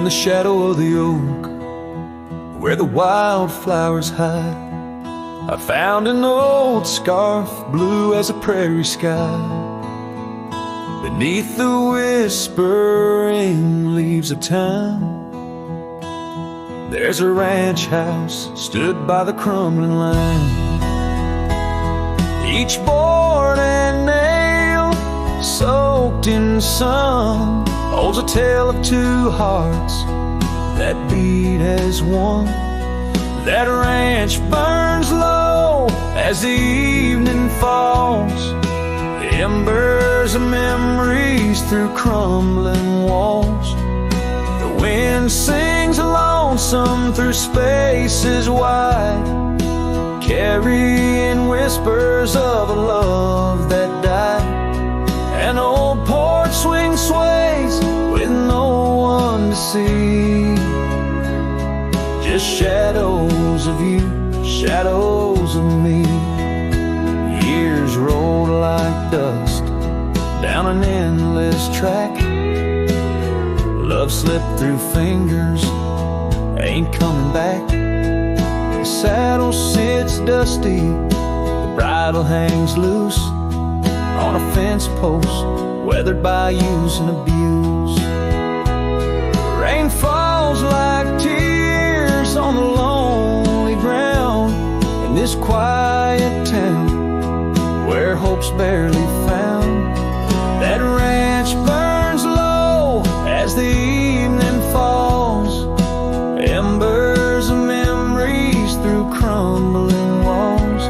In the shadow of the oak, where the wildflowers hide, I found an old scarf, blue as a prairie sky. Beneath the whispering leaves of time, there's a ranch house stood by the crumbling line. Each board and nail soaked in sun holds a tale of two hearts that beat as one. That ranch burns low as the evening falls, the embers of memories through crumbling walls. The wind sings lonesome through spaces wide, carrying whispers of a love that died. An old porch swing sways with no one to see, just shadows of you, shadows of me. Years rolled like dust down an endless track. Love slipped through fingers, ain't coming back. The saddle sits dusty, the bridle hangs loose on a fence post, weathered by use and abuse. Rain falls like tears on the lonely ground in this quiet town where hope's barely found. That ranch burns low as the evening falls, embers of memories through crumbling walls.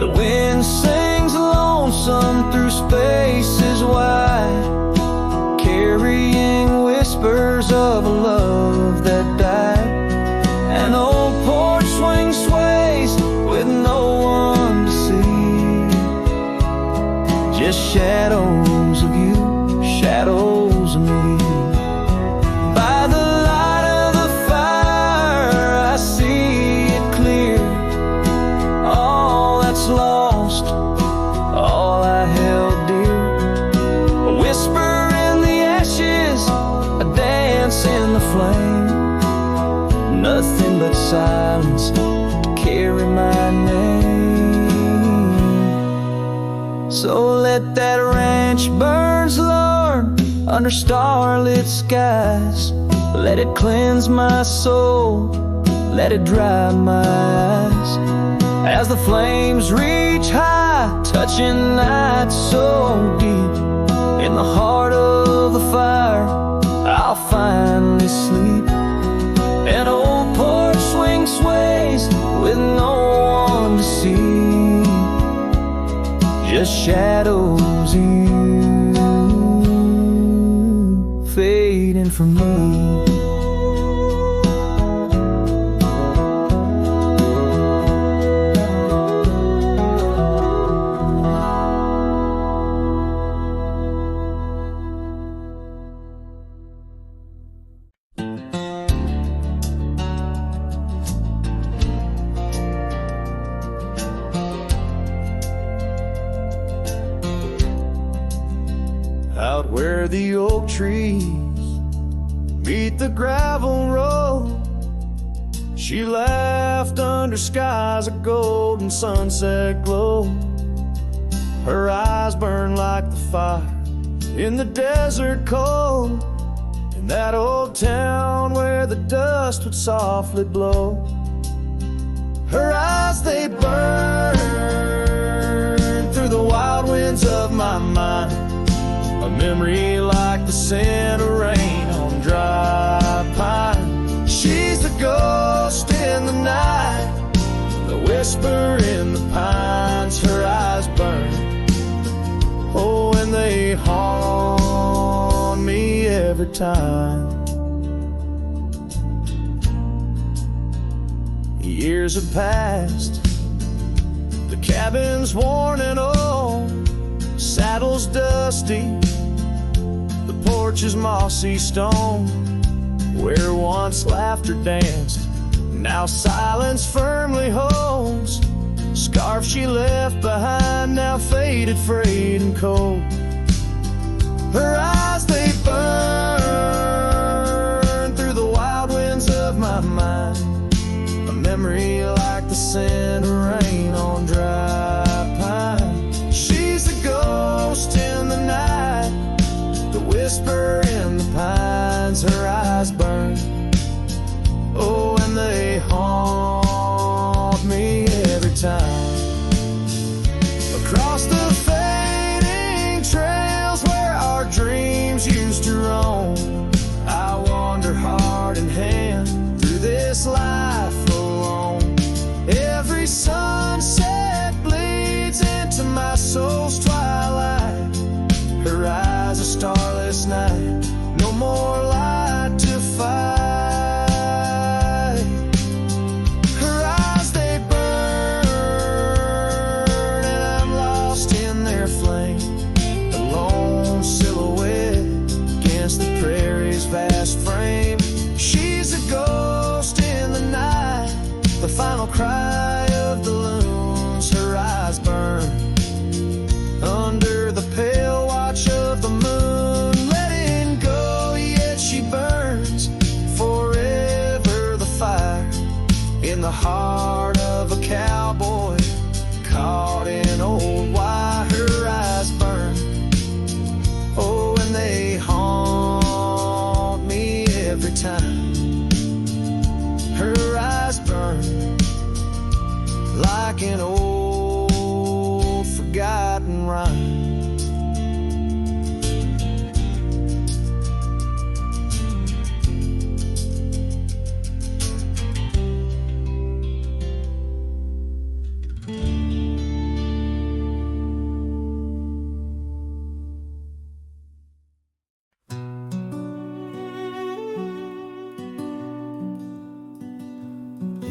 The wind sings lonesome through spaces wide, carrying whispers of a love that died. An old porch swing sways with no one to see, just shadows of you, shadows of me. By the light of the fire I see it clear, all that's lost, all I held dear. A whisper in the ashes, a dance in the flame, nothing but silence to carry my name. So let that ranch burn, Lord, under starlit skies. Let it cleanse my soul, let it dry my eyes. As the flames reach high, touching night so deep, in the heart of the fire I'll finally sleep. An old porch swing sways with no one to see, just shadows of you fading from me. Out where the oak trees meet the gravel road, she laughed under skies of golden sunset glow. Her eyes burned like the fire in the desert cold, in that old town where the dust would softly blow. Her eyes, they burn through the wild winds of my mind, a memory like the scent of rain on dry pine. She's the ghost in the night, the whisper in the pines. Her eyes burn, oh, and they haunt me every time. Years have passed, the cabin's worn and old, saddle's dusty, the porch is mossy stone. Where once laughter danced, now silence firmly holds. Scarf she left behind, now faded, frayed and cold. Her eyes, they burn memory like the scent of rain on dry pine. She's the ghost in the night, the whisper in the pines. Her eyes burn, oh, and they haunt me every time. Across the fading trails where our dreams used to roam, I wander heart in hand through this life alone. Every sunset bleeds into my soul's twilight. Her eyes a starless night, no more light to fight. Her eyes, they burn, and I'm lost in their flame. A lone silhouette against the prairie's vast frame. She's a ghost in the night, the final cry of the loons. Her eyes burn under the pale watch of the moon. Letting go, yet she burns forever. The fire in the heart of a cowboy caught in old wire. Her eyes burn, oh, and they haunt me every time. Her eyes burn like an old forgotten rhyme.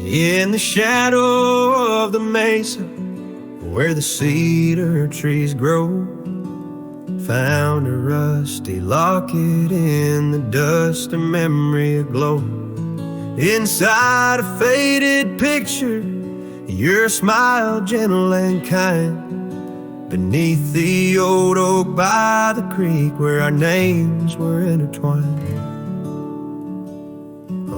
In the shadow of the mesa where the cedar trees grow, found a rusty locket in the dust, a memory aglow. Inside a faded picture, your smile gentle and kind. Beneath the old oak by the creek where our names were intertwined.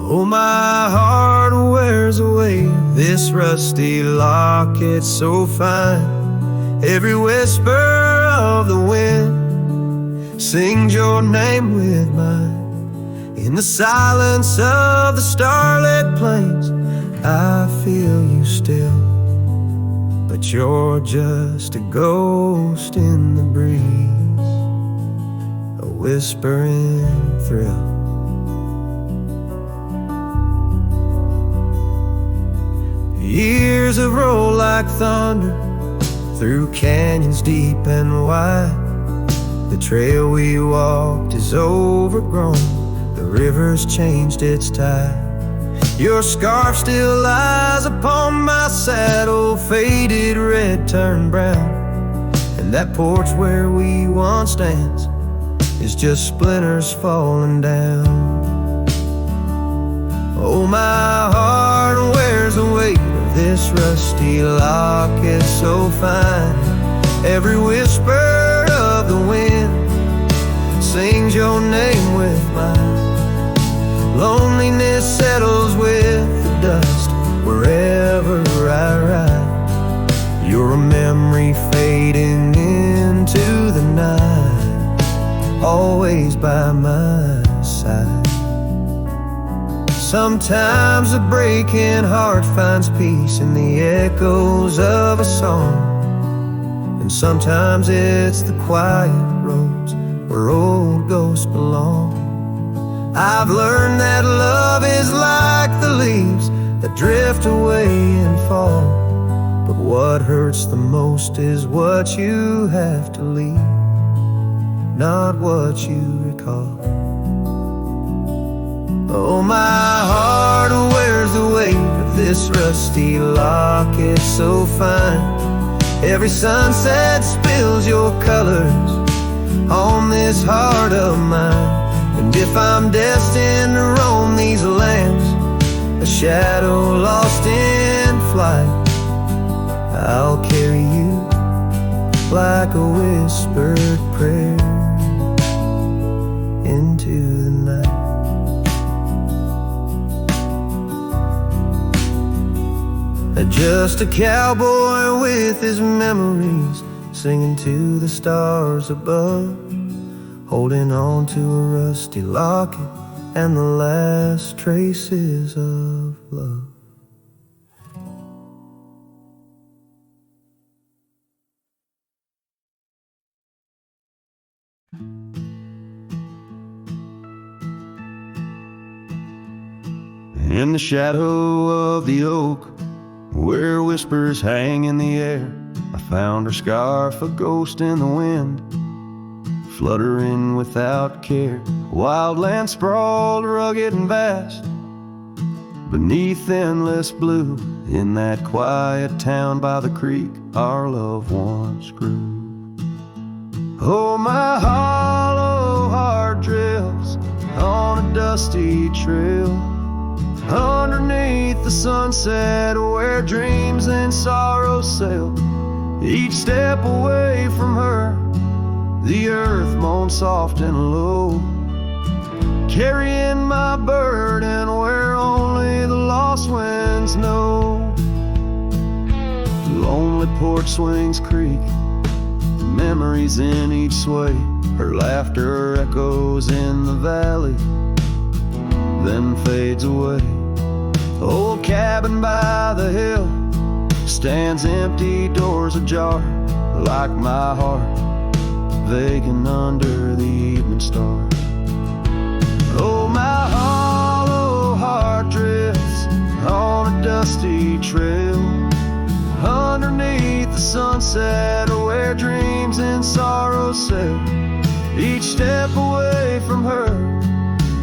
Oh, my heart wears away this rusty locket so fine. Every whisper of the wind sings your name with mine. In the silence of the starlit plains, I feel you still, but you're just a ghost in the breeze, a whispering thrill. Years have rolled like thunder through canyons deep and wide. The trail we walked is overgrown, the river's changed its tide. Your scarf still lies upon my saddle, faded red turned brown. And that porch where we once danced is just splinters falling down. Oh, my heart wears the weight of this rusty locket so fine. Every whisper of the wind sings your name with mine. Loneliness settles with the dust wherever I ride. You're a memory fading into the night, always by my side. Sometimes a breaking heart finds peace in the echoes of a song, and sometimes it's the quiet roads where old ghosts belong. I've learned that love is like the leaves that drift away and fall, but what hurts the most is what you have to leave, not what you recall. Oh, my heart wears the weight of this rusty locket so fine. Every sunset spills your colors on this heart of mine. And if I'm destined to roam these lands, a shadow lost in flight, I'll carry you like a whispered prayer into the night. Just a cowboy with his memories, singing to the stars above, holding on to a rusty locket and the last traces of love. In the shadow of the oak, where whispers hang in the air, I found her scarf, a ghost in the wind, fluttering without care. Wild land sprawled, rugged and vast, beneath endless blue. In that quiet town by the creek, our love once grew. Oh, my hollow heart drifts on a dusty trail, underneath the sunset, where dreams and sorrows sail. Each step away from her, the earth moans soft and low, carrying my burden where only the lost winds know. Lonely porch swings creak, memories in each sway. Her laughter echoes in the valley, then fades away. Old cabin by the hill stands empty, doors ajar, like my heart vacant under the evening star. Oh, my hollow heart drifts on a dusty trail, underneath the sunset, where dreams and sorrows sail. Each step away from her,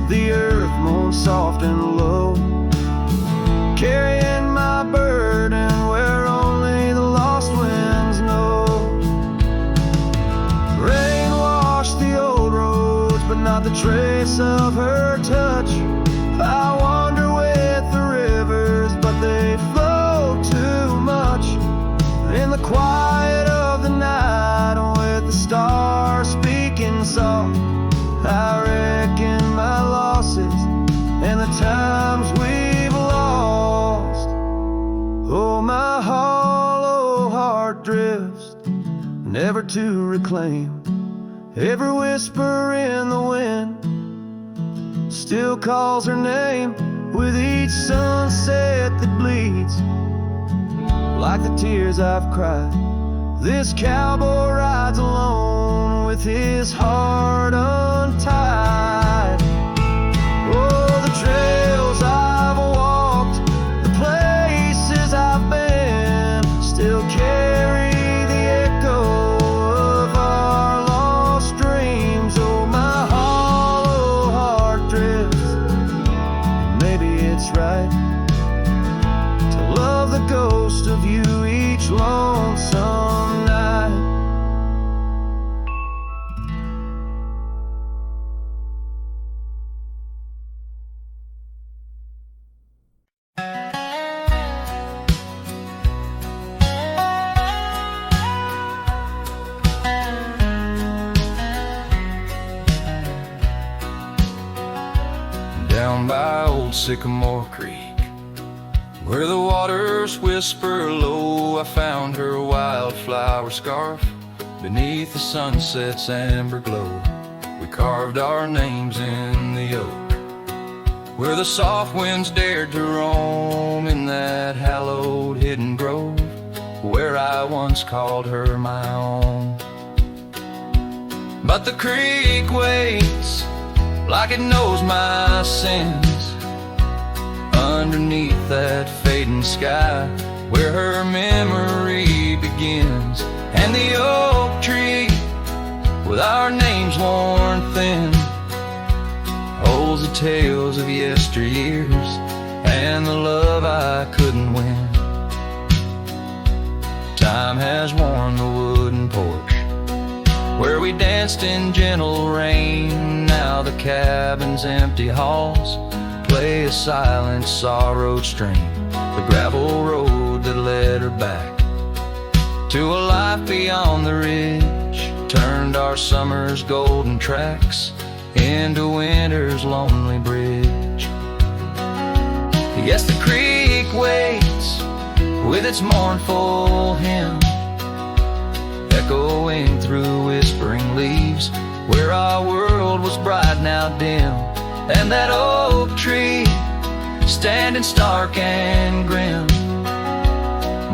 the earth moans soft and low, carrying my burden where only the lost winds know. Rain washed the old roads, but not the trace of her touch. I wander with the rivers, but they flow too much. In the quiet of the night, with the stars speaking soft, I reckon my losses and the times we've lost. Oh, my hollow heart drifts, never to reclaim. Every whisper in the wind still calls her name, with each sunset that bleeds like the tears I've cried. This cowboy rides alone with his heart untied. Oh, the trails I've walked, the places I've been, still carry the echo of our lost dreams. Oh, my hollow heart drifts, maybe it's right to love the ghost of you each lonesome night. Down by old Sycamore Creek, where the waters whisper low, I found her wildflower scarf beneath the sunset's amber glow. We carved our names in the oak, where the soft winds dared to roam. In that hallowed hidden grove, where I once called her my own. But the creek waits like it knows my sins, underneath that fading sky, where her memory begins. And the oak tree, with our names worn thin, holds the tales of yesteryears and the love I couldn't win. Time has worn the wooden porch where we danced in gentle rain. Now the cabin's empty halls play a silent, sorrowed strain. The gravel road that led her back to a life beyond the ridge turned our summer's golden tracks into winter's lonely bridge. Yes, the creek waits with its mournful hymn echoing through whispering leaves, where our world was bright now dim, and that oak tree standing stark and grim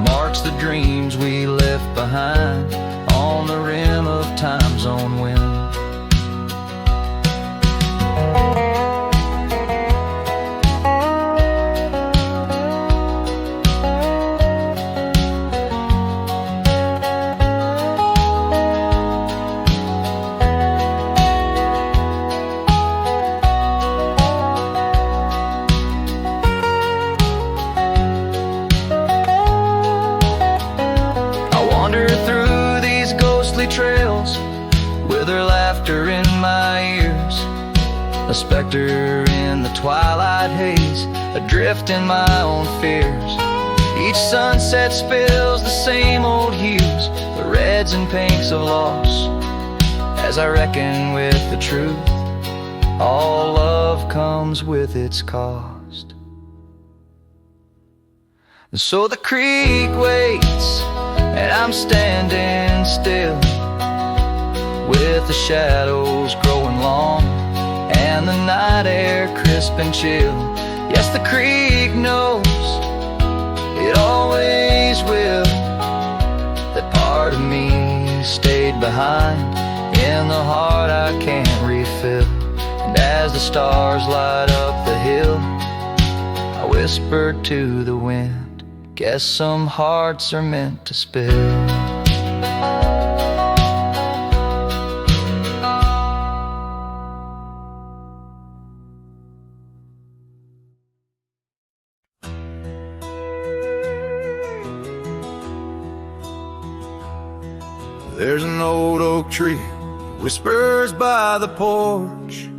marks the dreams we left behind on the rim of time's own wind. Trails with her laughter in my ears, a specter in the twilight haze, adrift in my own fears. Each sunset spills the same old hues, the reds and pinks of loss, as I reckon with the truth, all love comes with its cost. And so the creek waits, and I'm standing still, with the shadows growing long and the night air crisp and chill. Yes, the creek knows, it always will, that part of me stayed behind in the heart I can't refill. And as the stars light up the hill, I whisper to the wind, guess some hearts are meant to spill. There's an old oak tree, whispers by the porch,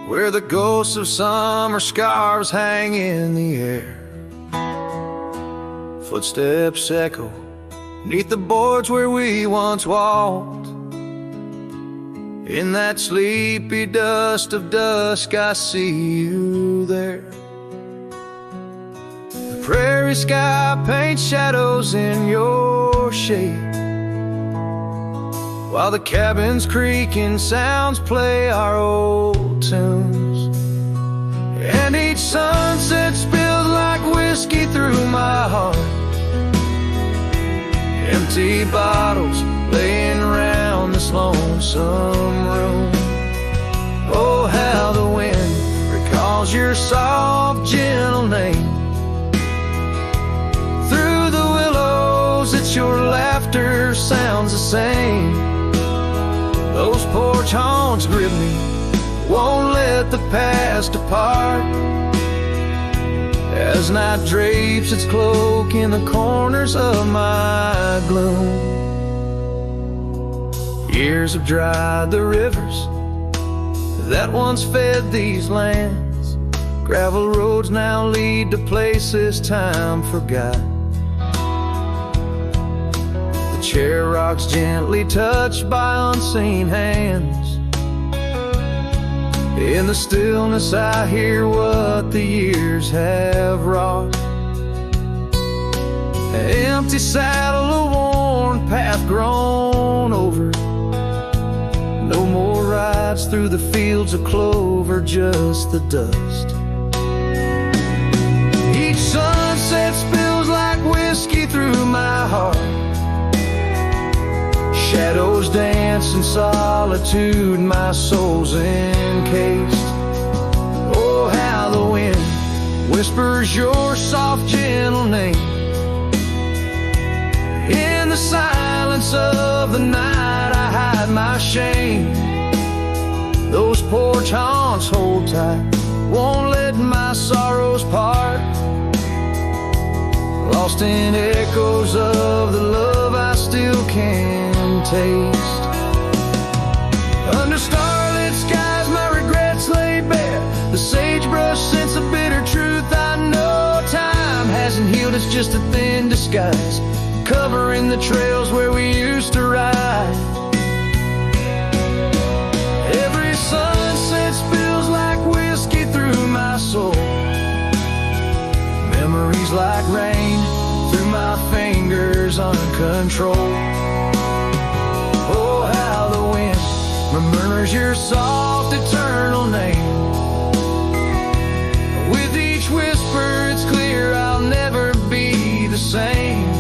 where the ghosts of summer scarves hang in the air. Footsteps echo neath the boards where we once walked. In that sleepy dust of dusk, I see you there. The prairie sky paints shadows in your shade, while the cabin's creaking sounds play our old tunes. And each sunset spills like whiskey through my heart, empty bottles laying around this lonesome room. Oh, how the wind recalls your soft, gentle name. Through the willows, it's your laughter sounds the same. Those porch haunts grip me, won't let the past depart, as night drapes its cloak in the corners of my gloom. Years have dried the rivers that once fed these lands. Gravel roads now lead to places time forgot. The chair rocks gently touched by unseen hands. In the stillness I hear what the years have wrought. An empty saddle, a worn path grown over. No more rides through the fields of clover, just the dust. Each sunset spills like whiskey through my heart. Shadows dance in solitude, my soul's encased. Oh, how the wind whispers your soft, gentle name. In the silence of the night I hide my shame. Those porch haunts hold tight, won't let my sorrows part. Lost in echoes of the love I still can taste. Under starlit skies my regrets lay bare. The sagebrush scents a bitter truth I know. Time hasn't healed, it's just a thin disguise, covering the trails where we used to ride. Every sunset spills like whiskey through my soul. memories like rain through my fingers uncontrolled. Oh, how the wind murmurs your soft eternal name. With each whisper it's clear I'll never be the same.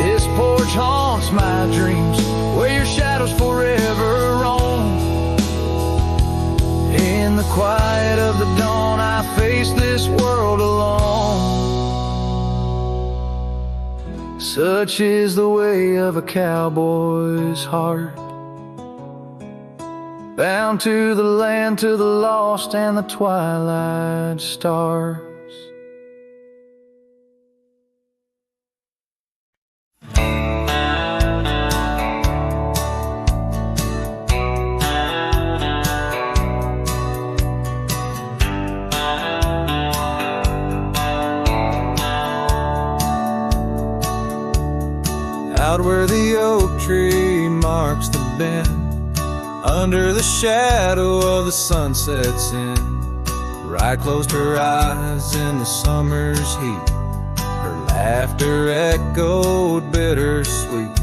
This porch haunts my dreams, where your shadows forever roam. In the quiet of the dawn I face this world alone. Such is the way of a cowboy's heart, bound to the land, to the lost and the twilight stars. Out where the oak tree marks the bend, under the shadow of the sunset's in, Rye closed her eyes in the summer's heat. Her laughter echoed bittersweet.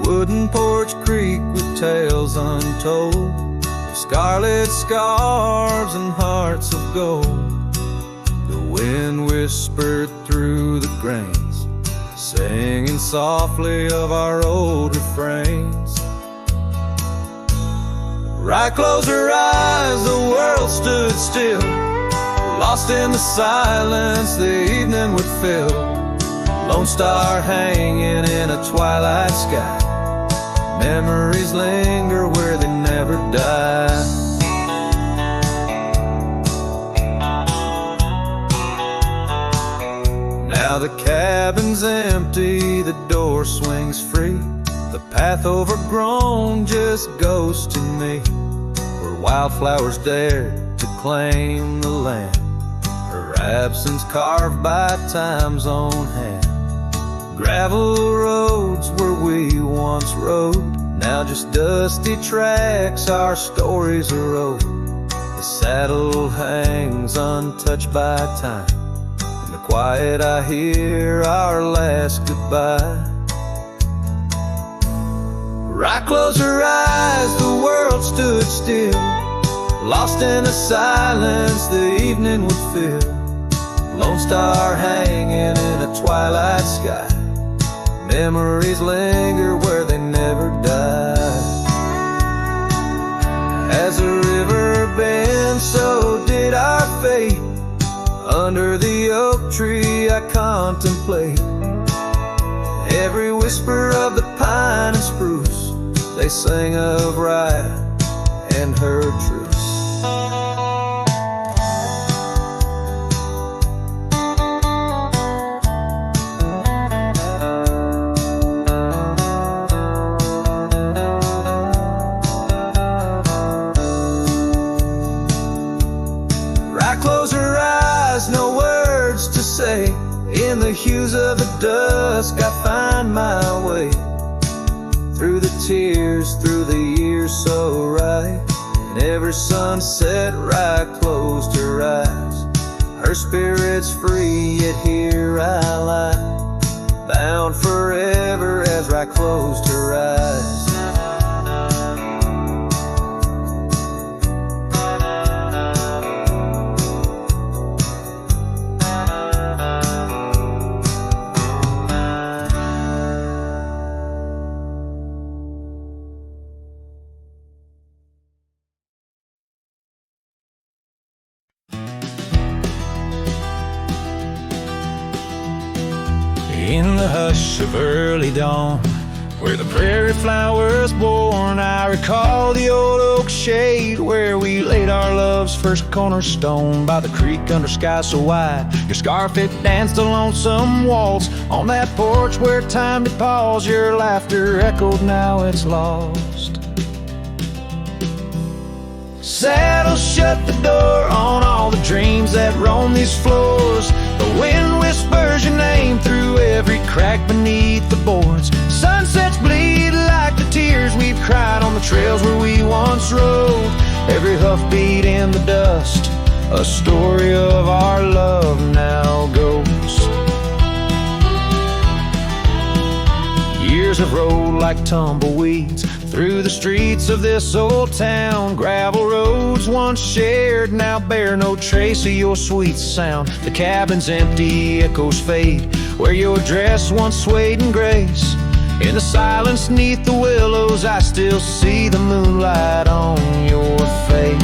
Wooden porch creek with tales untold, scarlet scarves and hearts of gold. The wind whispered through the grains, singing softly of our old refrains. Right close her eyes, the world stood still, lost in the silence the evening would fill. Lone star hanging in a twilight sky, memories linger where they never die. Now the cabin's empty, the door swings free. The path overgrown just goes to me, where wildflowers dared to claim the land. Her absence carved by time's own hand. Gravel roads where we once rode, now just dusty tracks, our stories erode. The saddle hangs untouched by time. In the quiet I hear our last goodbye. Right close her eyes, the world stood still, lost in the silence the evening would fill. Lone star hanging in a twilight sky, memories linger where they never die. As the river bends, so did our fate. Under the oak tree I contemplate every whisper of the pine and spruce. They sang of Rye and her truce. Close her eyes, no words to say. In the hues of the dusk I find my way, through the tears, through the years so right. And every sunset Rye closed her eyes. Her spirit's free, yet here I lie, bound forever as Rye closed her eyes. In the hush of early dawn, where the prairie flowers born, I recall the old oak shade where we laid our love's first cornerstone. By the creek under sky so wide, your scarf it danced a lonesome waltz. On that porch where time did pause, your laughter echoed, now it's lost. Saddle shut the door on all the dreams that roam these floors. The wind whispers your name through every crack beneath the boards. Sunsets bleed like the tears we've cried on the trails where we once rode. Every hoofbeat in the dust, a story of our love now goes. Years have rolled like tumbleweeds through the streets of this old town. Gravel roads once shared now bear no trace of your sweet sound. The cabin's empty, echoes fade where your dress once swayed in grace. In the silence neath the willows, I still see the moonlight on your face.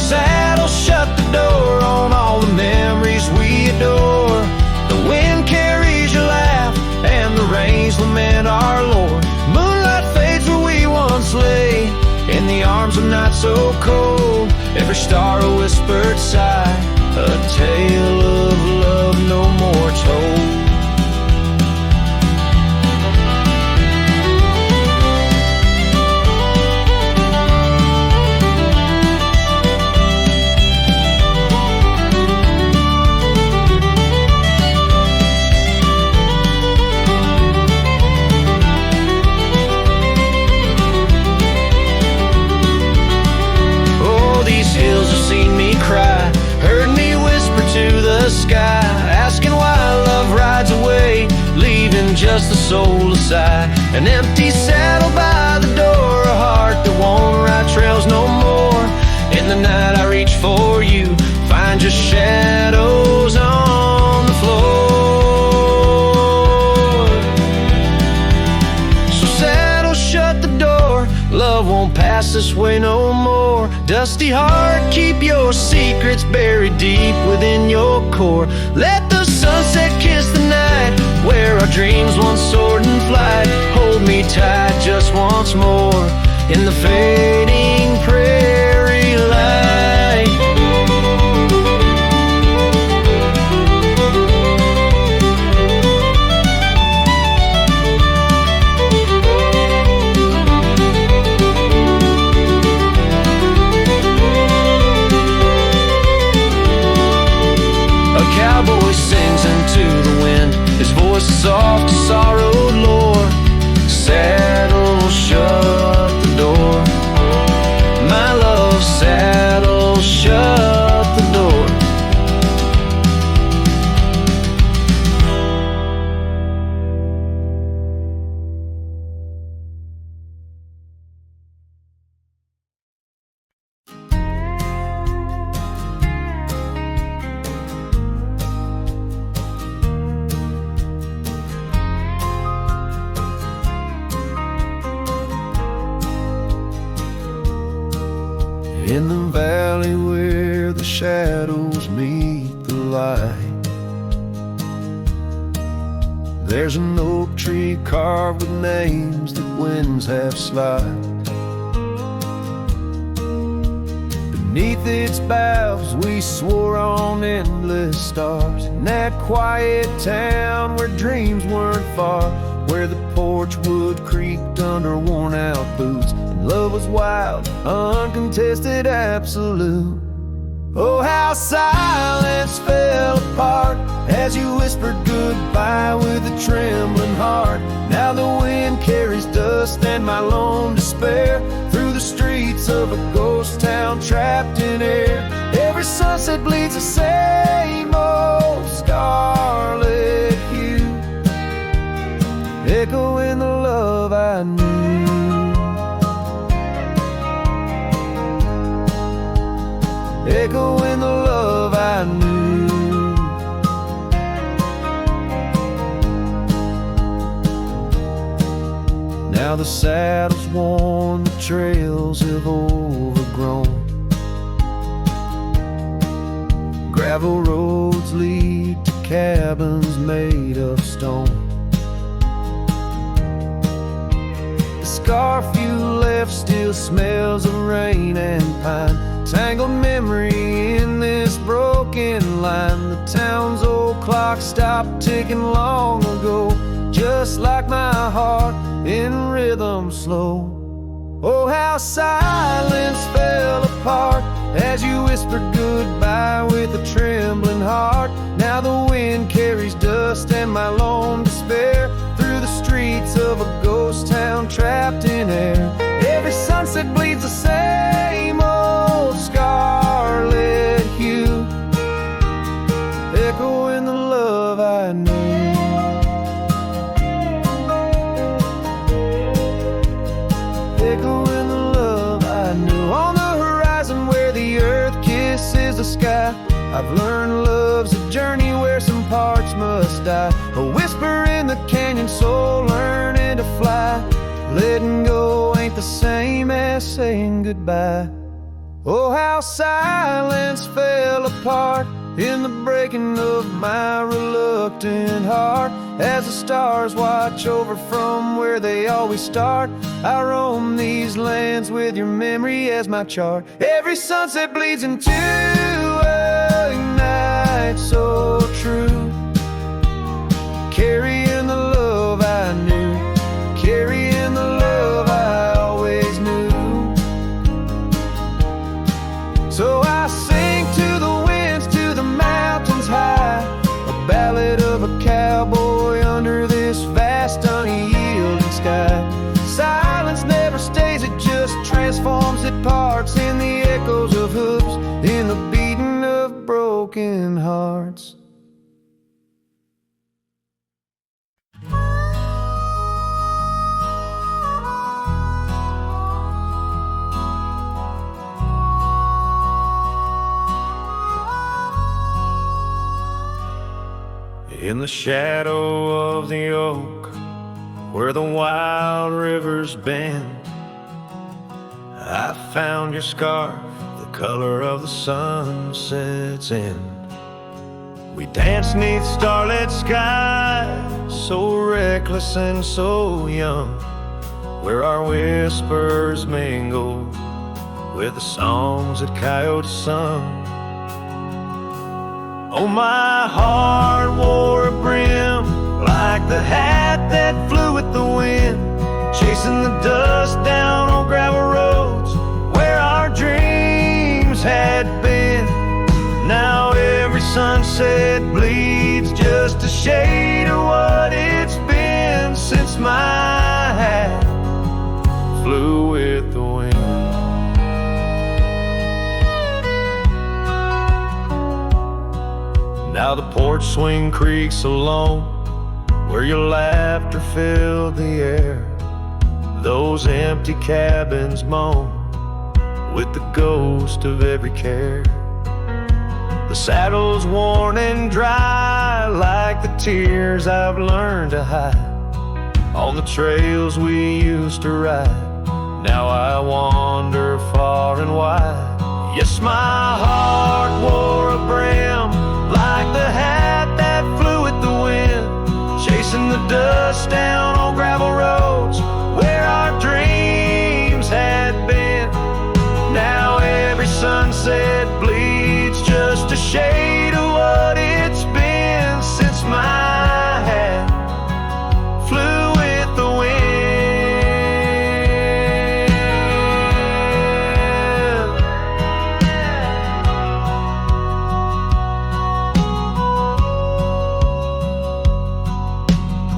Saddle shut the door on all the memories we adore. The wind carries your laugh and the rains lament our Lord. Moonlight fades where we once lay in the arms of night so cold. Every star a whispered sigh, a tale of love no more told. Heard me whisper to the sky, asking why love rides away, leaving just the soul aside. An empty saddle by the door, a heart that won't ride trails no more. In the night I reach for you, find just shadows on the floor. So saddle shut the door, love won't pass this way no more. Dusty heart, keep your secrets buried deep within your core. Let the sunset kiss the night where our dreams once soared in flight. Hold me tight just once more in the fading prairie light. Cowboy sings into the wind, his voice is soft as sorrowed lore. Saddle shut the door, my love, saddle shut the door. In the valley where the shadows meet the light, there's an oak tree carved with names that winds have slide. Beneath its boughs we swore on endless stars. In that quiet town where dreams weren't far, where the porch wood creaked under worn out boots, and love was wild, uncontested, absolute. Oh, how silence fell apart as you whispered goodbye with a trembling heart. Now the wind carries dust and my lone despair through the streets of a ghost town trapped in air. Every sunset bleeds the same old scarlet hue, echoing the love I knew. Echoing the love I knew. Now the saddle's worn, the trails have overgrown. Gravel roads lead to cabins made of stone. The scarf you left still smells of rain and pine, tangled memory in this broken line. The town's old clock stopped ticking long ago, just like my heart in rhythm slow. Oh, how silence fell apart as you whispered goodbye with a trembling heart. Now the wind carries dust and my lone despair through the streets of a ghost town trapped in air. Every sunset bleeds the same old scar echo in the love I knew. Echo in the love I knew. On the horizon where the earth kisses the sky, I've learned love's a journey where some parts must die. A whisper in the canyon, soul learning to fly. Letting go ain't the same as saying goodbye. Oh, how silence fell apart in the breaking of my reluctant heart. As the stars watch over from where they always start, I roam these lands with your memory as my chart. Every sunset bleeds into a night so true, carrying the love I knew, carrying the love I always knew. So I sing to the winds, to the mountains high, a ballad of a cowboy under this vast unyielding sky. Silence never stays, it just transforms, it parts in the echoes of hooves, in the beating of broken hearts. In the shadow of the oak, where the wild rivers bend, I found your scarf, the color of the sunset's end. We danced 'neath starlit skies, so reckless and so young, where our whispers mingled with the songs that coyotes sung. Oh, my heart wore a brim like the hat that flew with the wind, chasing the dust down on gravel roads where our dreams had been. Now every sunset bleeds just a shade of what it's been since my hat flew with the wind. Now the porch swing creaks alone, where your laughter filled the air. Those empty cabins moan with the ghost of every care. The saddle's worn and dry like the tears I've learned to hide on the trails we used to ride. Now I wander far and wide. Yes, my heart wore a brim like the hat that flew with the wind, chasing the dust down on gravel roads where our dreams had been. Now every sunset bleeds just a shade of what it's been since my hat flew with the wind.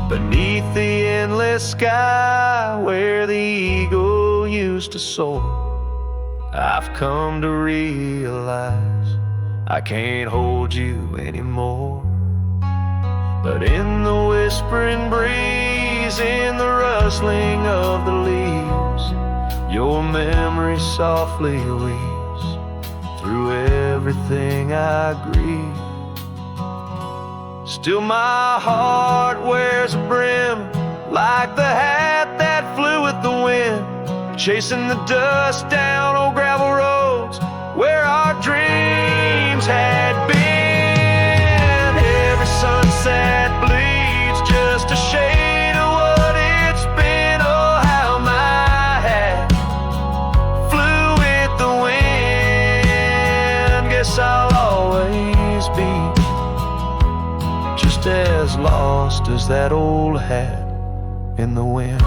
Beneath the endless sky where the eagle used to soar, I've come to realize I can't hold you anymore. But in the whispering breeze, in the rustling of the leaves, your memory softly weaves through everything I grieve. Still my heart wears a brim like the hat that flew with the wind, chasing the dust down on gravel roads where our dreams had been. Every sunset bleeds just a shade of what it's been. Oh, how my hat flew with the wind. Guess I'll always be just as lost as that old hat in the wind.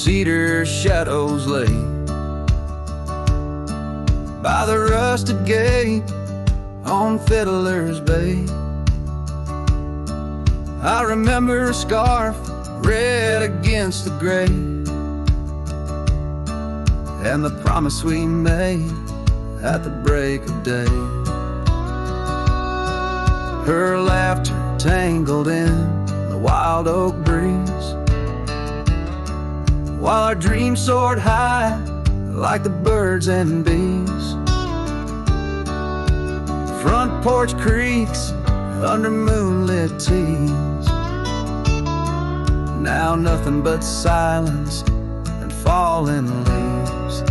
cedar shadows lay by the rusted gate on Fiddler's Bay. I remember a scarf red against the gray, and the promise we made at the break of day. Her laughter tangled in the wild oak breeze, while our dreams soared high like the birds and bees. Front porch creaks under moonlit tees, now nothing but silence and falling leaves.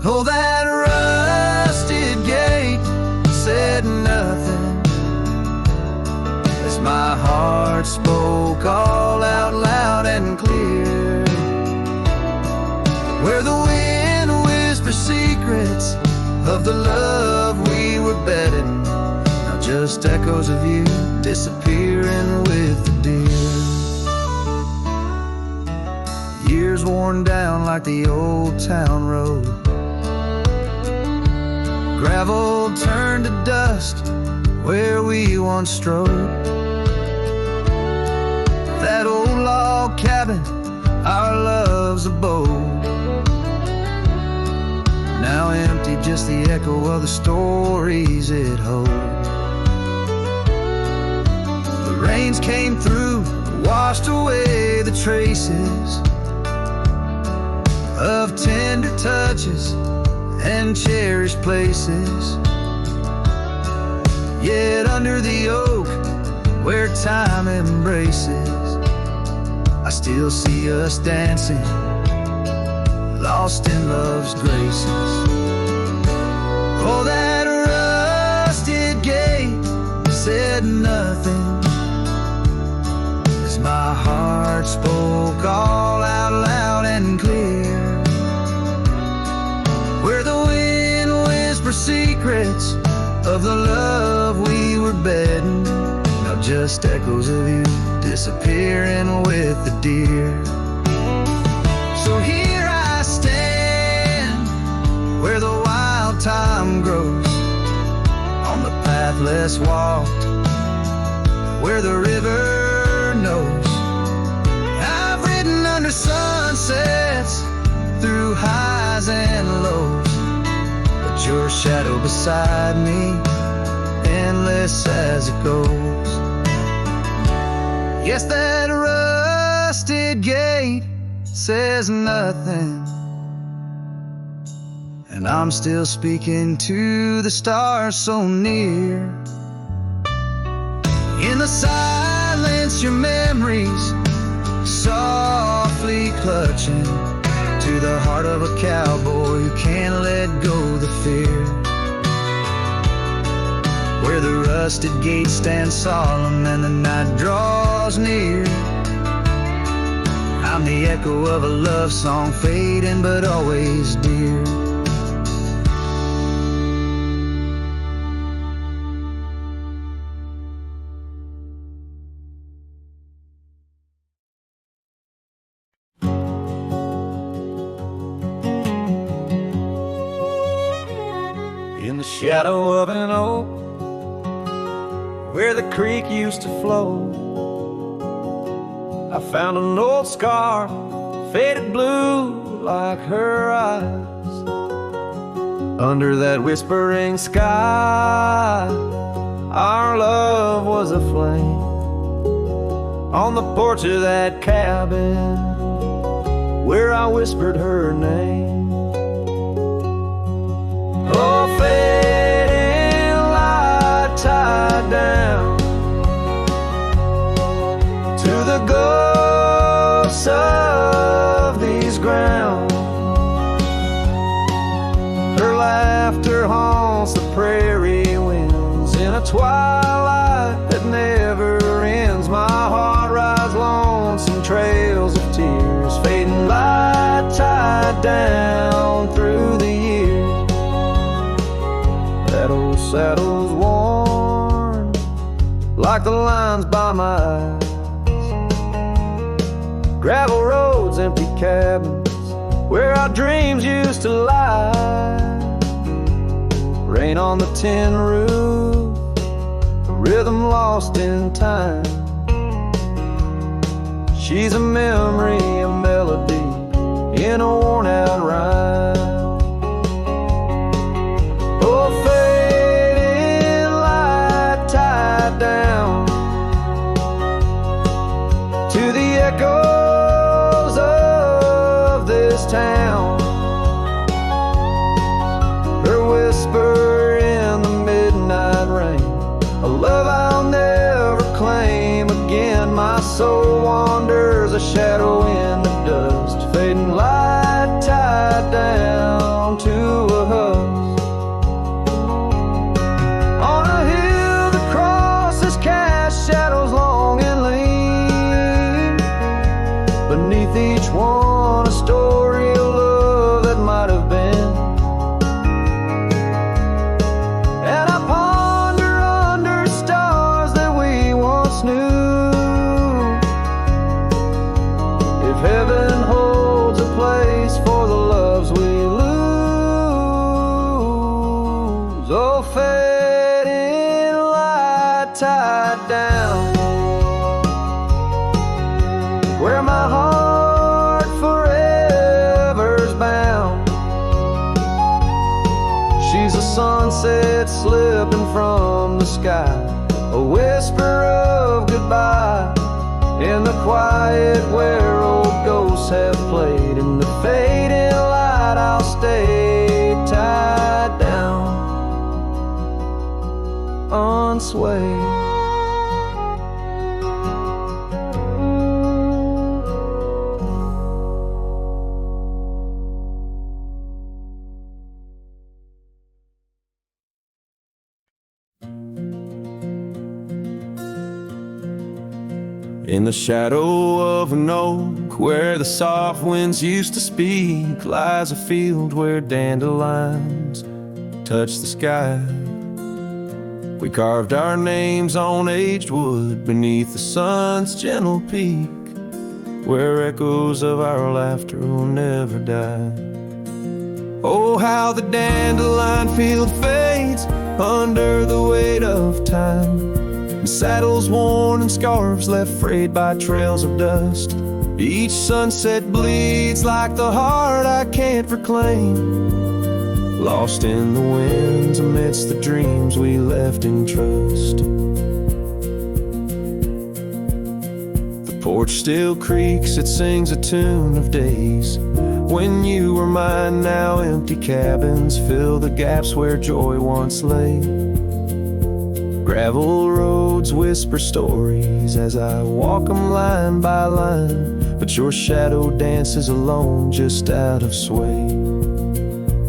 Oh, that rusted gate said nothing as my heart spoke all out loud and clear, where the wind whispers secrets of the love we were betting, now just echoes of you disappearing with the deer. Years worn down like the old town road, gravel turned to dust where we once strode. That old log cabin, our love's abode, now empty, just the echo of the stories it holds. The rains came through, washed away the traces of tender touches and cherished places. Yet under the oak where time embraces, I still see us dancing, lost in love's graces. Oh, that rusted gate said nothing as my heart spoke all out loud and clear, where the wind whispers secrets of the love we were betting, now just echoes of you disappearing with the deer. So here I stand, where the wild time grows, on the path less walked, where the river knows. I've ridden under sunsets, through highs and lows, but your shadow beside me, endless as it goes. Yes, that rusted gate says nothing, and I'm still speaking to the stars so near. In the silence, your memories softly clutching to the heart of a cowboy who can't let go the fear, where the rusted gate stands solemn and the night draws near. I'm the echo of a love song fading but always dear. In the shadow of an oak where the creek used to flow, I found an old scar, faded blue like her eyes. Under that whispering sky, our love was aflame. On the porch of that cabin where I whispered her name. Oh, fading light tied down to the ghosts of these grounds. Her laughter haunts the prairie winds in a twilight that never ends. My heart rides lonesome trails of tears, fading light tied down through the years. That old saddle's worn like the lines by my eyes. Gravel roads those empty cabins where our dreams used to lie. Rain on the tin roof, a rhythm lost in time. She's a memory, a melody in a worn-out rhyme. Oh, fading light tied down to the echoes of this town. Her whisper in the midnight rain, a love I'll never claim again. My soul wanders, a shadow in the dust, fading light tied down to a husk. On a hill that crosses cast shadows long and lean, beneath each one a story of love that might have been. And I ponder under stars that we once knew, if heaven holds a place for the loves we lose. Oh, fading light tied down, where my heart forever's bound. She's a sunset slipping from the sky, a whisper of goodbye in the quiet where old ghosts have played. In the fading light I'll stay tied down, unswayed. In the shadow of an oak, where the soft winds used to speak, lies a field where dandelions touch the sky. We carved our names on aged wood beneath the sun's gentle peak, where echoes of our laughter will never die. Oh, how the dandelion field fades under the weight of time, and saddles worn and scarves left frayed by trails of dust. Each sunset bleeds like the heart I can't reclaim, lost in the winds amidst the dreams we left in trust. The porch still creaks, it sings a tune of days when you were mine. Now empty cabins fill the gaps where joy once lay. Gravel roads whisper stories as I walk them line by line, but your shadow dances alone just out of sway.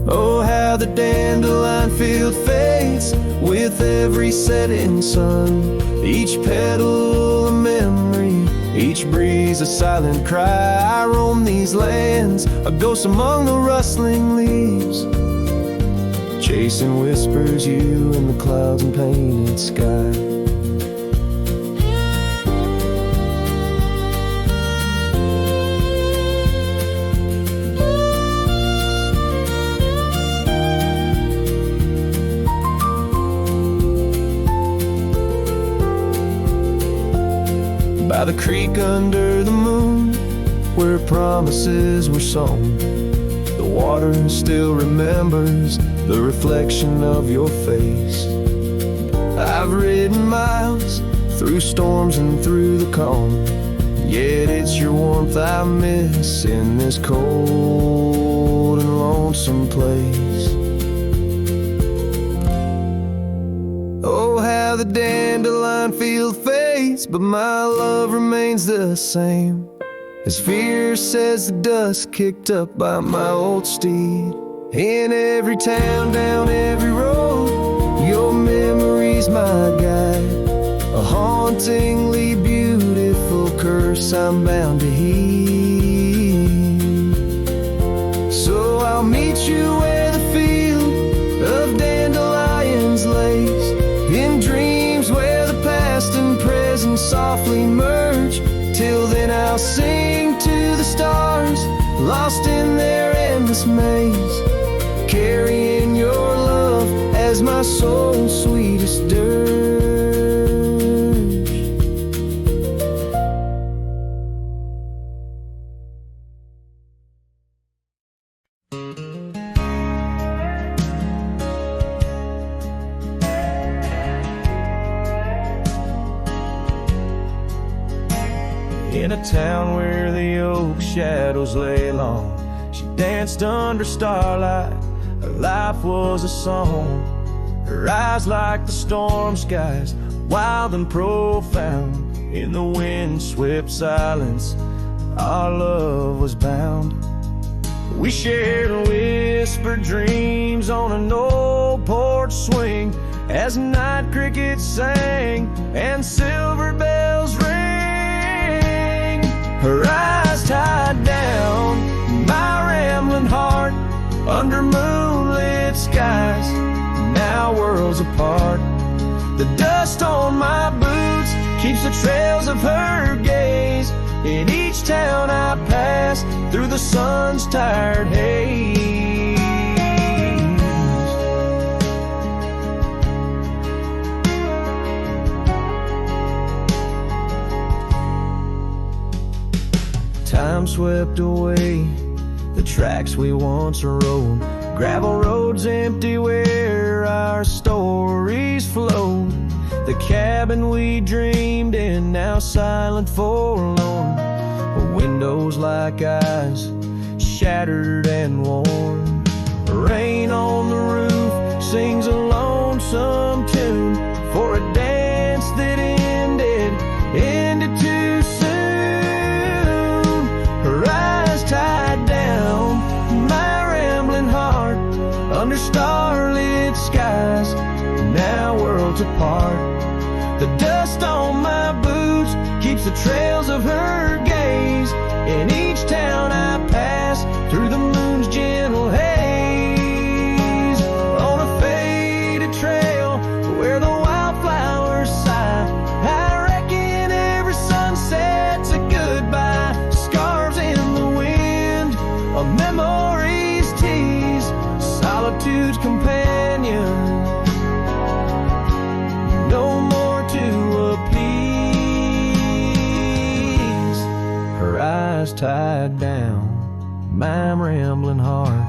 Oh, how the dandelion field fades with every setting sun, each petal a memory, each breeze a silent cry. I roam these lands, a ghost among the rustling leaves, chasing whispers, you in the clouds and painted sky. By the creek under the moon, where promises were sown, the water still remembers the reflection of your face. I've ridden miles through storms and through the calm, yet it's your warmth I miss in this cold and lonesome place. Oh, how the dandelion field fades, but my love remains the same, as fierce as the dust kicked up by my old steed. In every town, down every road, your memory's my guide, a hauntingly beautiful curse I'm bound to heed. So I'll meet you where the field of dandelions lays, in dreams where the past and present softly merge. Till then I'll sing to the stars endless maze, carrying your love as my soul's sweetest dirge. In a town where the oak shadows lay long, she danced under starlight. Her life was a song. Her eyes like the storm skies, wild and profound. In the wind-swept silence, our love was bound. We shared whispered dreams on an old porch swing, as night crickets sang and silver bells rang. Her eyes tied down my rambling heart under moonlit skies, now worlds apart. The dust on my boots keeps the trails of her gaze in each town I pass through the sun's tired haze. Time swept away the tracks we once rode, gravel roads empty where our stories flowed. The cabin we dreamed in, now silent, forlorn. Windows like eyes, shattered and worn. Rain on the roof sings a lonesome tune for a dance that ended too soon. Her eyes tied down my rambling heart under starlit skies, now worlds apart. The dust on my boots keeps the trails of her gaze in each town I pass through the moon's gentle haze. On a faded trail where the wildflowers sigh, I reckon every sunset's a goodbye. Scarves in the wind, a memory's tease, solitude's companion, no more to appease. Her eyes tied down my rambling heart,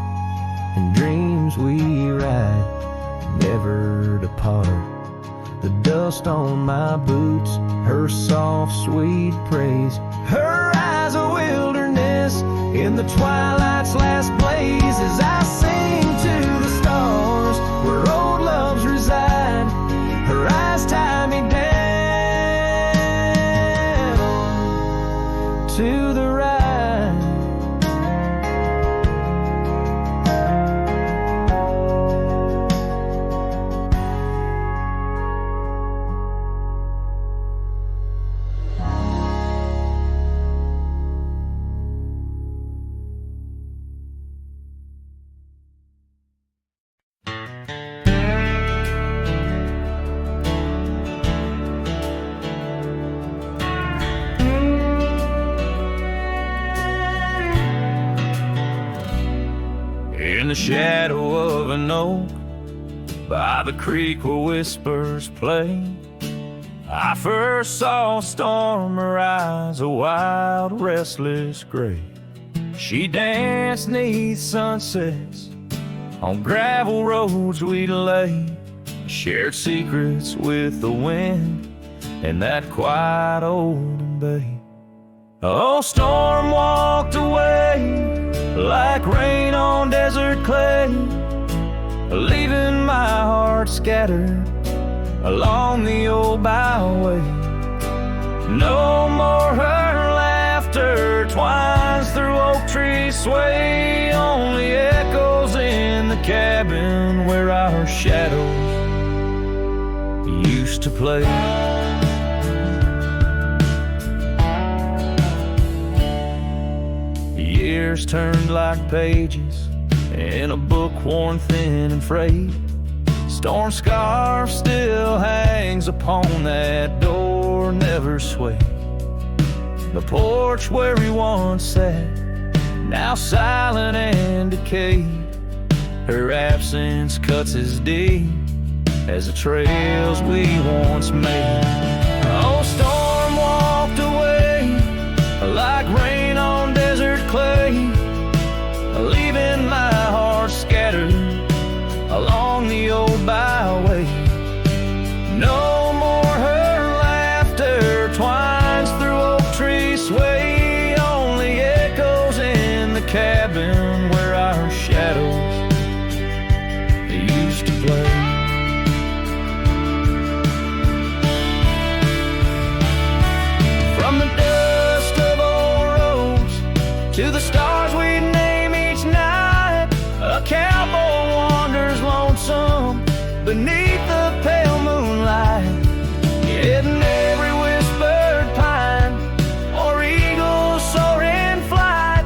and dreams we ride never depart. The dust on my boots, her soft sweet praise, her eyes a wilderness in the twilight's last blaze. As I sing to the stars where old loves reside, her eyes tie me down to the ride. In the shadow of an oak by the creek where whispers play, I first saw a storm arise, a wild, restless gray. She danced 'neath sunsets on gravel roads we'd lay, shared secrets with the wind in that quiet old bay. Oh, storm walked away like rain on desert clay, leaving my heart scattered along the old byway. No more her laughter twines through oak tree sway, only echoes in the cabin where our shadows used to play. Years turned like pages in a book worn thin and frayed. Storm scarf still hangs upon that door, never swayed. The porch where we once sat now silent and decayed. Her absence cuts as deep as the trails we once made. Oh, storm walked away like rain on desert clay, leaving my heart scattered along the old byway. No more her laughter twines through oak tree sway, only echoes in the cabin where our shadows used to play. From the dust of old roads to the stars we name each night, a cowboy wanders lonesome beneath the pale moonlight, hidden every whispered pine or eagle soar in flight.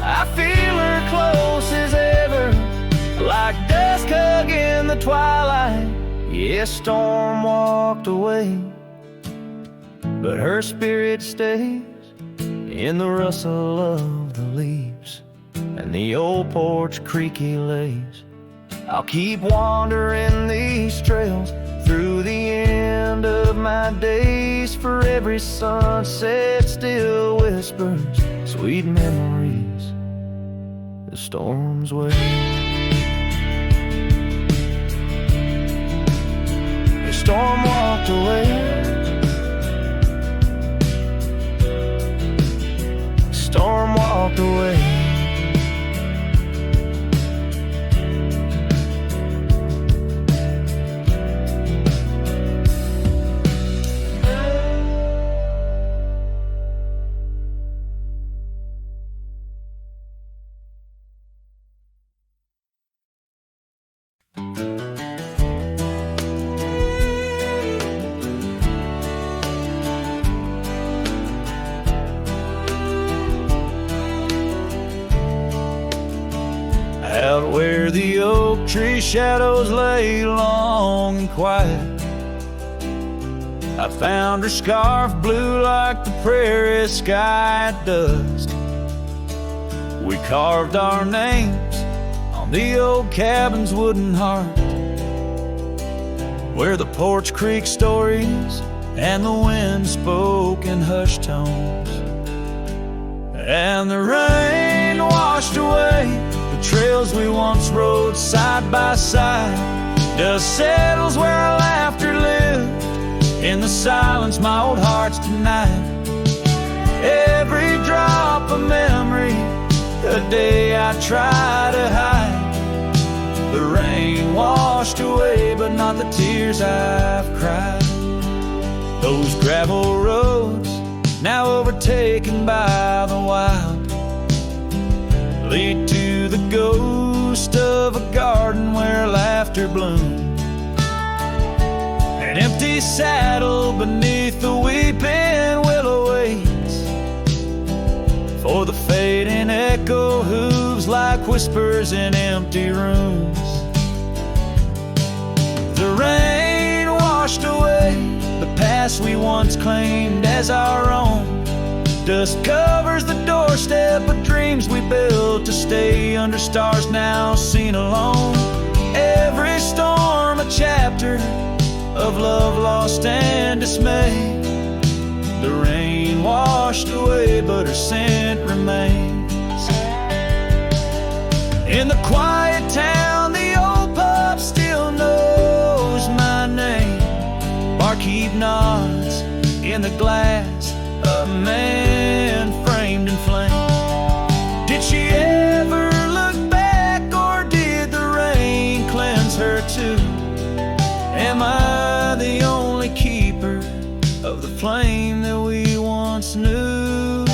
I feel her close as ever, like dusk hugging the twilight. Yes, storm walked away, but her spirit stays in the rustle of the leaves and the old porch creaky lays. I'll keep wandering these trails through the end of my days, for every sunset still whispers sweet memories the storm's way. The storm walked away, storm walked away. Out where the oak tree shadows lay long and quiet, I found her scarf blue like the prairie sky at dusk. We carved our names on the old cabin's wooden heart, where the porch creak stories and the wind spoke in hushed tones. And the rain washed away the trails we once rode side by side. Dust settles where our laughter lived in the silence my old heart's denied. Every drop of memory, a day I try to hide. The rain washed away, but not the tears I've cried. Those gravel roads, now overtaken by the wild, lead to the ghost of a garden where laughter bloomed. An empty saddle beneath the weeping willow waits for the fading echo hooves like whispers in empty rooms. The rain washed away the past we once claimed as our own. Dust covers the doorstep of dreams we built to stay under stars now seen alone. Every storm a chapter of love lost and dismay. The rain washed away, but her scent remains. In the quiet town, the old pub still knows my name. Barkeep nods in the glass, a man framed in flame. Did she ever look back, or did the rain cleanse her too? Am I the only keeper of the flame that we once knew?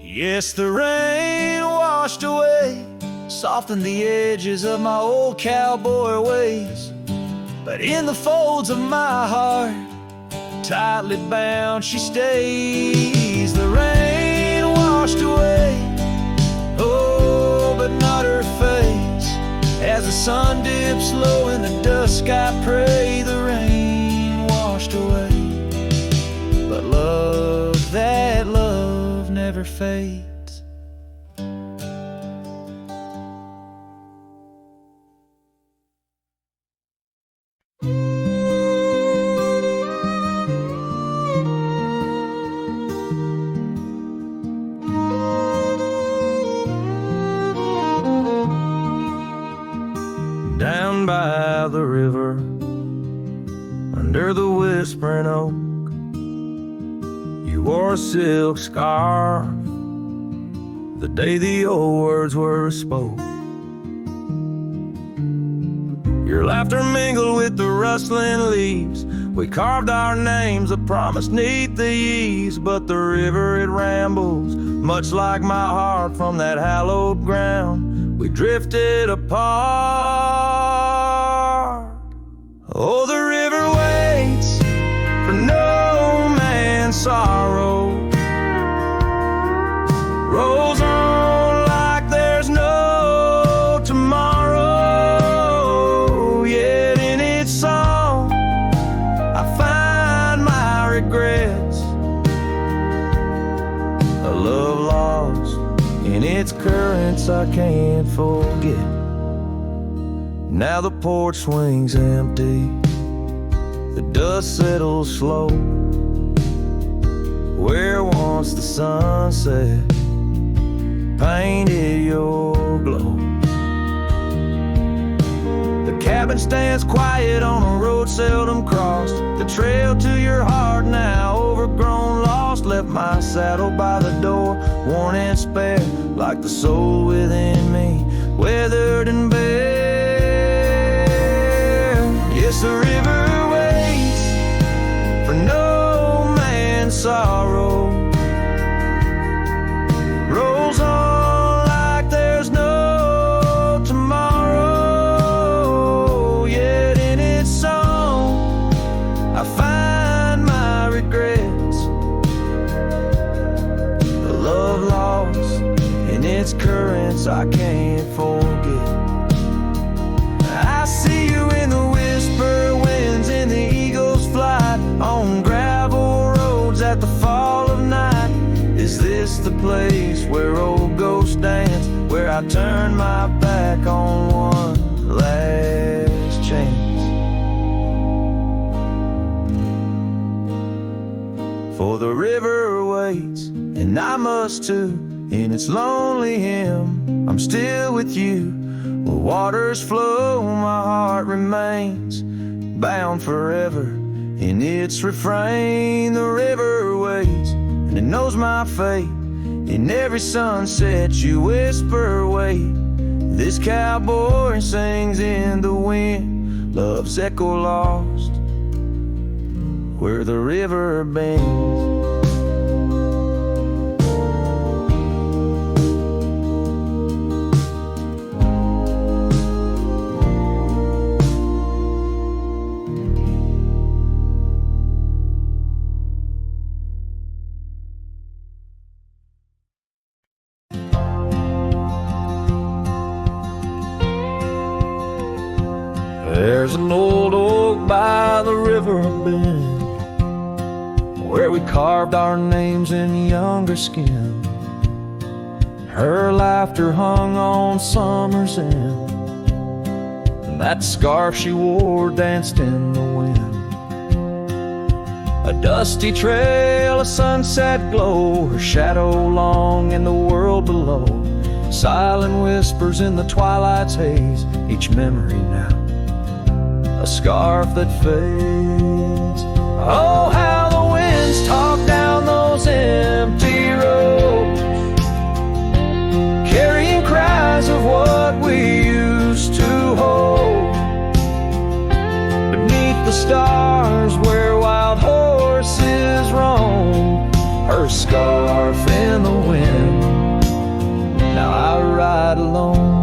Yes, the rain washed away, softened the edges of my old cowboy ways, but in the folds of my heart, tightly bound she stays. The rain washed away, oh, but not her face. As the sun dips low in the dusk, I pray the rain washed away, but love, that love never fades. Down by the river, under the whispering oak, you wore a silk scarf the day the old words were spoke. Your laughter mingled with the rustling leaves. We carved our names, a promise neath the eaves. But the river, it rambles, much like my heart from that hallowed ground. We drifted apart. Oh, the river waits for no man's sorrow, rolls on like there's no tomorrow. Yet in its song I find my regrets, a love lost in its currents I can't forget. Now the porch swings empty, the dust settles slow, where once the sunset painted your glow. The cabin stands quiet on a road seldom crossed. The trail to your heart now overgrown, lost. Left my saddle by the door, worn and spare, like the soul within me, weathered and bare. Yes, the river waits for no man's sorrow, rolls on like there's no tomorrow. Yet in its song I find my regrets, a love lost in its currents I can't forget. I see you in the whisper winds, in the eagle's flight, on gravel roads at the fall of night. Is this the place where old ghosts dance, where I turn my back on one last chance? For the river waits, and I must too. In its lonely hymn, I'm still with you. Where waters flow, my heart remains bound forever in its refrain. The river waits, and it knows my fate. In every sunset you whisper, wait. This cowboy sings in the wind, love's echo lost where the river bends. There's an old oak by the river bend, where we carved our names in younger skin. Her laughter hung on summer's end, and that scarf she wore danced in the wind. A dusty trail, a sunset glow, her shadow long in the world below. Silent whispers in the twilight's haze, each memory now a scarf that fades. Oh, how the winds talk down those empty roads, carrying cries of what we used to hold. Beneath the stars where wild horses roam, her scarf in the wind, now I ride alone.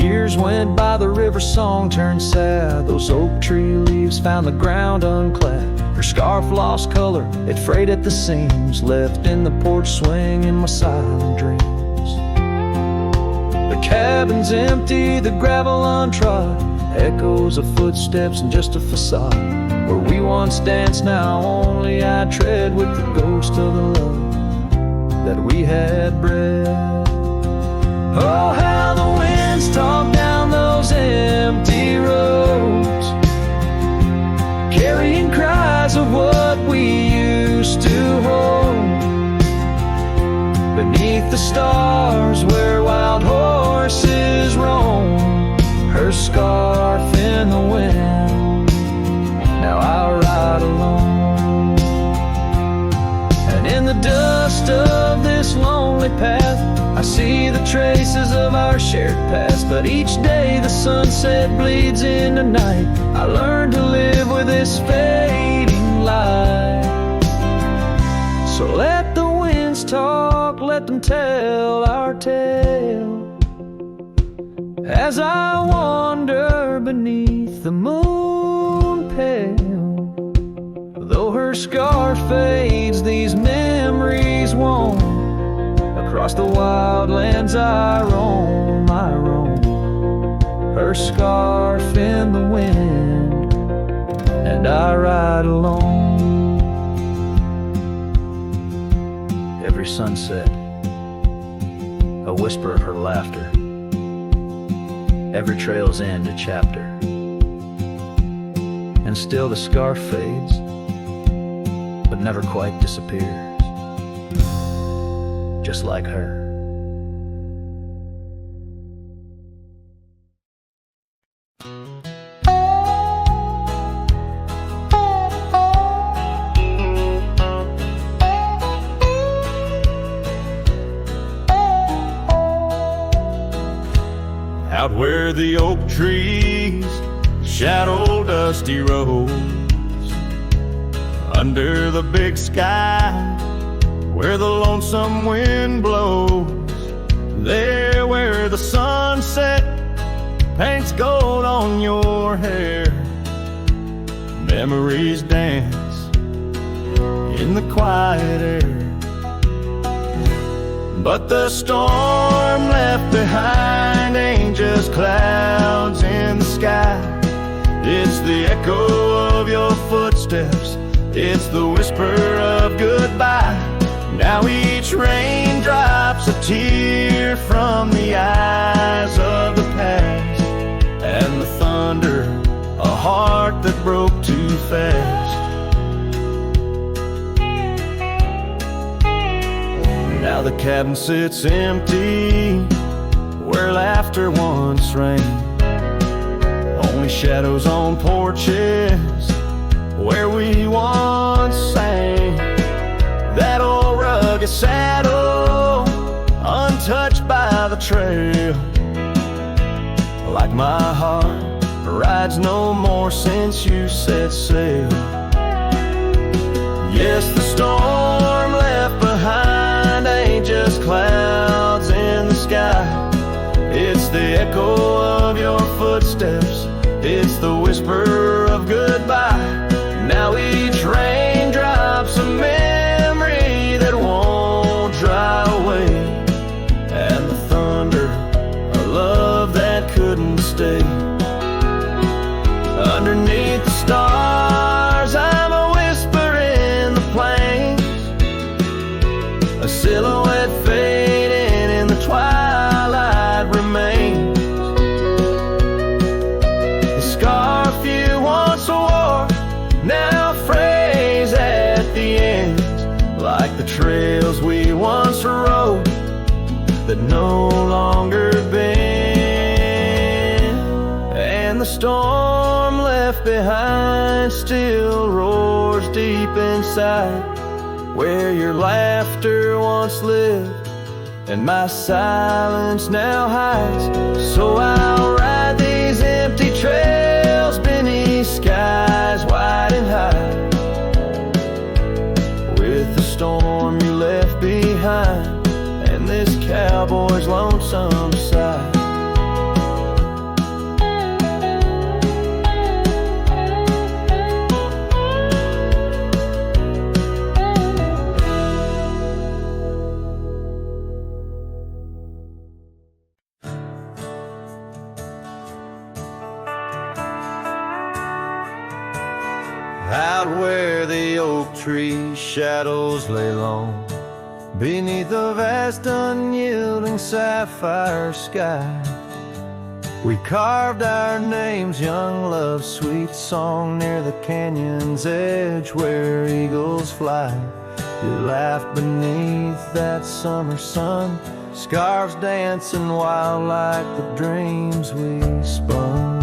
Years went by, the river song turned sad. Those oak tree leaves found the ground unclad. Her scarf lost color, it frayed at the seams, left in the porch swing in my silent dreams. The cabin's empty, the gravel untrod, echoes of footsteps and just a facade. Where we once danced, now only I tread with the ghost of the love that we had bred. Oh, how the winds talk down those empty roads, carrying cries of what we used to hold. Beneath the stars where wild horses roam, her scarf in the wind, now I ride alone. And in the dust of this lonely path, I see the traces of our shared past. But each day the sunset bleeds into night, I learn to live with this fading light. So let the winds talk, let them tell our tale, as I wander beneath the moon pale. Though her scar fades, these memories won't. Across the wildlands I roam, her scarf in the wind, and I ride alone. Every sunset, a whisper of her laughter. Every trail's end a chapter, and still the scarf fades, but never quite disappears, just like her. Out where the oak trees shadow dusty roads, under the big sky where the lonesome wind blows, there where the sunset paints gold on your hair, memories dance in the quiet air. But the storm left behind ain't just clouds in the sky. It's the echo of your footsteps, it's the whisper of goodbye. Now each raindrop's a tear from the eyes of the past, and the thunder, a heart that broke too fast. Now the cabin sits empty where laughter once rang, only shadows on porches where we once sang. That old rugged saddle, untouched by the trail, like my heart rides no more since you set sail. Yes, the storm left behind ain't just clouds in the sky. It's the echo of your footsteps, it's the whisper of goodbye. Now each raindrop's a memory that won't dry away, and the thunder, a love that couldn't stay. Underneath the stars, I'm a whisper in the plains, a silhouette fading in the twilight remains. The scarf you once wore now frays at the ends, like the trails we once rode that no longer bend. And the storm left behind still roars deep inside, where your laughter once lived and my silence now hides. So I'll ride these empty trails beneath skies wide and high, with the storm you left behind and this cowboy's lonesome sigh. shadows lay long beneath a vast unyielding sapphire sky. We carved our names, young love's sweet song, near the canyon's edge where eagles fly. You laughed beneath that summer sun, scarves dancing wild like the dreams we spun.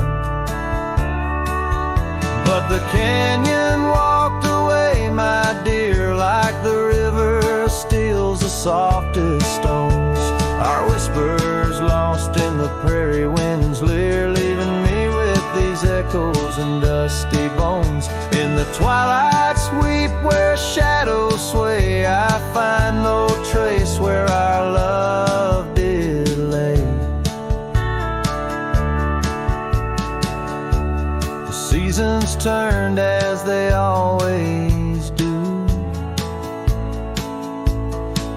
But the canyon walked away, my dear, like the river steals the softest stones. Our whispers lost in the prairie wind's leer, leaving me with these echoes and dusty bones. In the twilight sweep where shadows sway, I find no trace where our love did lay. The seasons turned as they always do.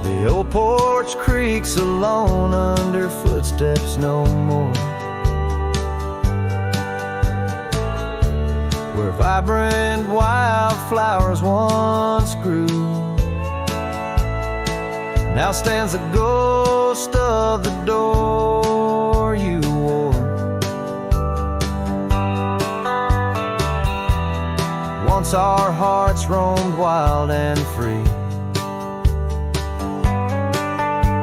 The old porch creaks alone under footsteps no more, where vibrant wildflowers once grew. Now stands the ghost of the door you wore. Once our hearts roamed wild and free.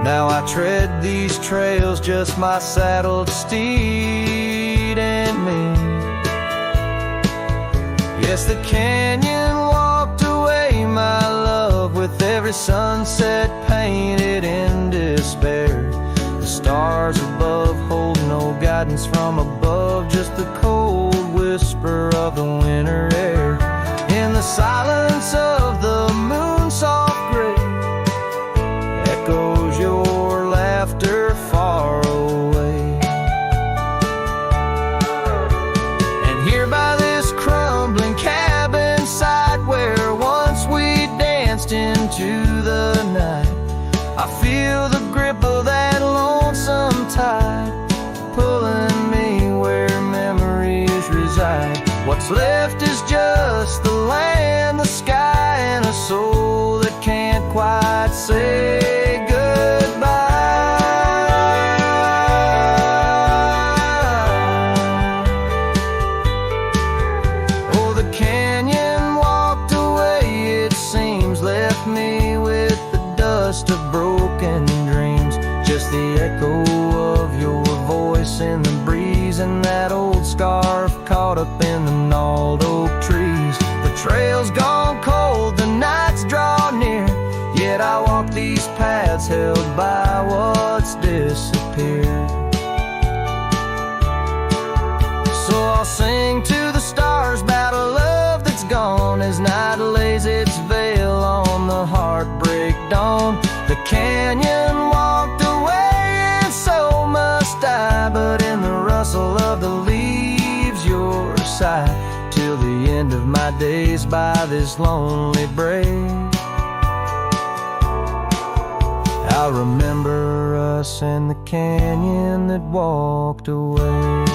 Now I tread these trails, just my saddled steed and me. Yes, the canyon walked away, my love, with every sunset painted in despair. The stars above hold no guidance from above, just the cold whisper of the winter air. In the silence of the moon's soft gray, echoes your laughter far away. And here by this crumbling cabin site, where once we danced into the night, I feel the grip of that lonesome tide, pulling me where memories reside. What's left is just the land, the sky, and a soul that can't quite say goodbye. Oh, the canyon walked away, it seems, left me with the dust of broken dreams, just the echo of your voice in the breeze, and that old scarf caught up in the gnarled oak trees. The trail's gone cold, the nights draw near, yet I walk these paths held by what's disappeared. So I'll sing to the stars about a love that's gone, as night lays its veil on the heartbreak dawn. The canyon walked away, and so must I, but in the rustle of the leaves, your sight, till the end of my days by this lonely brave. I'll remember us and the canyon that walked away.